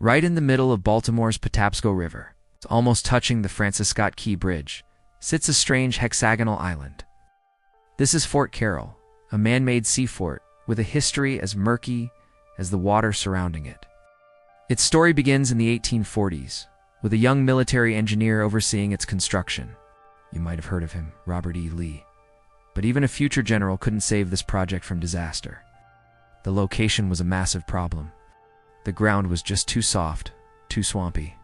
Right in the middle of Baltimore's Patapsco River, almost touching the Francis Scott Key Bridge, sits a strange hexagonal island. This is Fort Carroll, a man-made sea fort with a history as murky as the water surrounding it. Its story begins in the 1840s, with a young military engineer overseeing its construction. You might have heard of him, Robert E. Lee. But even a future general couldn't save this project from disaster. The location was a massive problem. The ground was just too soft, too swampy.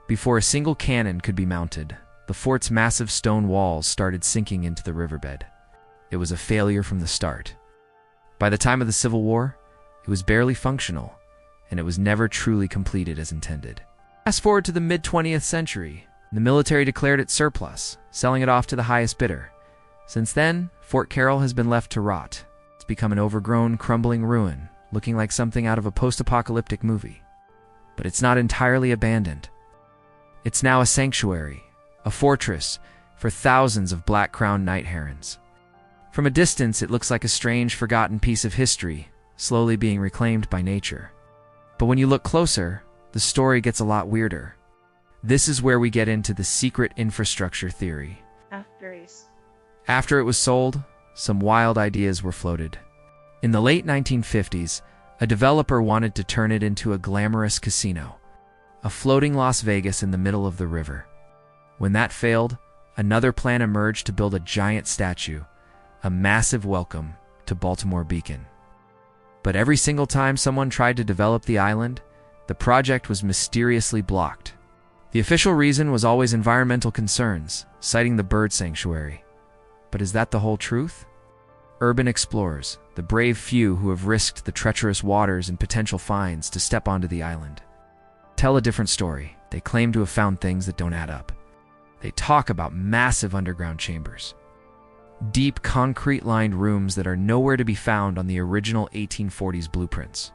Before a single cannon could be mounted, the fort's massive stone walls started sinking into the riverbed. It was a failure from the start. By the time of the Civil War, it was barely functional, and it was never truly completed as intended. Fast forward to the mid-20th century, the military declared it surplus, selling it off to the highest bidder. Since then, Fort Carroll has been left to rot. It's become an overgrown, crumbling ruin, looking like something out of a post-apocalyptic movie. But it's not entirely abandoned. It's now a sanctuary, a fortress for thousands of black-crowned night herons. From a distance, it looks like a strange, forgotten piece of history, slowly being reclaimed by nature. But when you look closer, the story gets a lot weirder. This is where we get into the secret infrastructure theory. After it was sold, some wild ideas were floated. In the late 1950s, a developer wanted to turn it into a glamorous casino, a floating Las Vegas in the middle of the river. When that failed, another plan emerged to build a giant statue, a massive welcome to Baltimore Beacon. But every single time someone tried to develop the island, the project was mysteriously blocked. The official reason was always environmental concerns, citing the bird sanctuary. But is that the whole truth? Urban explorers, the brave few who have risked the treacherous waters and potential fines to step onto the island, tell a different story. They claim to have found things that don't add up. They talk about massive underground chambers, deep concrete-lined rooms that are nowhere to be found on the original 1840s blueprints.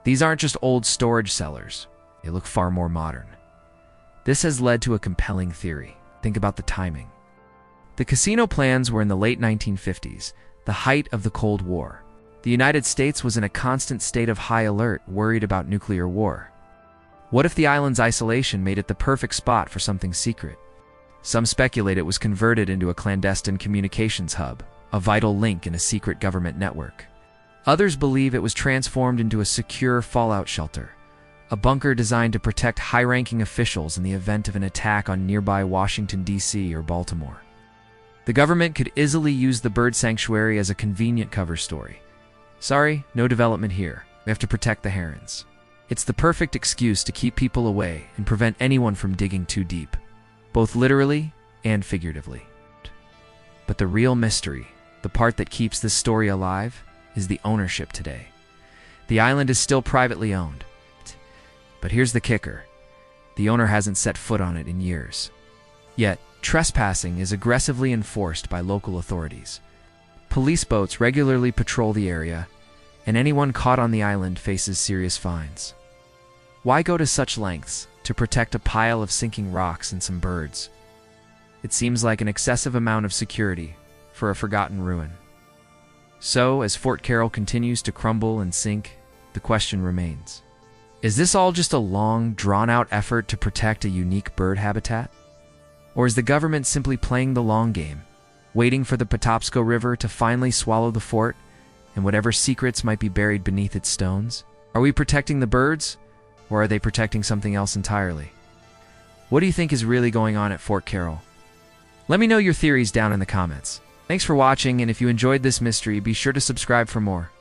These aren't just old storage cellars. They look far more modern. This has led to a compelling theory. Think about the timing. The casino plans were in the late 1950s, the height of the Cold War. The United States was in a constant state of high alert, worried about nuclear war. What if the island's isolation made it the perfect spot for something secret? Some speculate it was converted into a clandestine communications hub, a vital link in a secret government network. Others believe it was transformed into a secure fallout shelter, a bunker designed to protect high-ranking officials in the event of an attack on nearby Washington, D.C. or Baltimore. The government could easily use the bird sanctuary as a convenient cover story. Sorry, no development here. We have to protect the herons. It's the perfect excuse to keep people away and prevent anyone from digging too deep, both literally and figuratively. But the real mystery, the part that keeps this story alive, is the ownership today. The island is still privately owned. But here's the kicker. The owner hasn't set foot on it in years. Yet, trespassing is aggressively enforced by local authorities. Police boats regularly patrol the area, and anyone caught on the island faces serious fines. Why go to such lengths to protect a pile of sinking rocks and some birds? It seems like an excessive amount of security for a forgotten ruin. So, as Fort Carroll continues to crumble and sink, the question remains. Is this all just a long, drawn-out effort to protect a unique bird habitat? Or is the government simply playing the long game, waiting for the Patapsco River to finally swallow the fort and whatever secrets might be buried beneath its stones? Are we protecting the birds, or are they protecting something else entirely? What do you think is really going on at Fort Carroll? Let me know your theories down in the comments. Thanks for watching, and if you enjoyed this mystery, be sure to subscribe for more.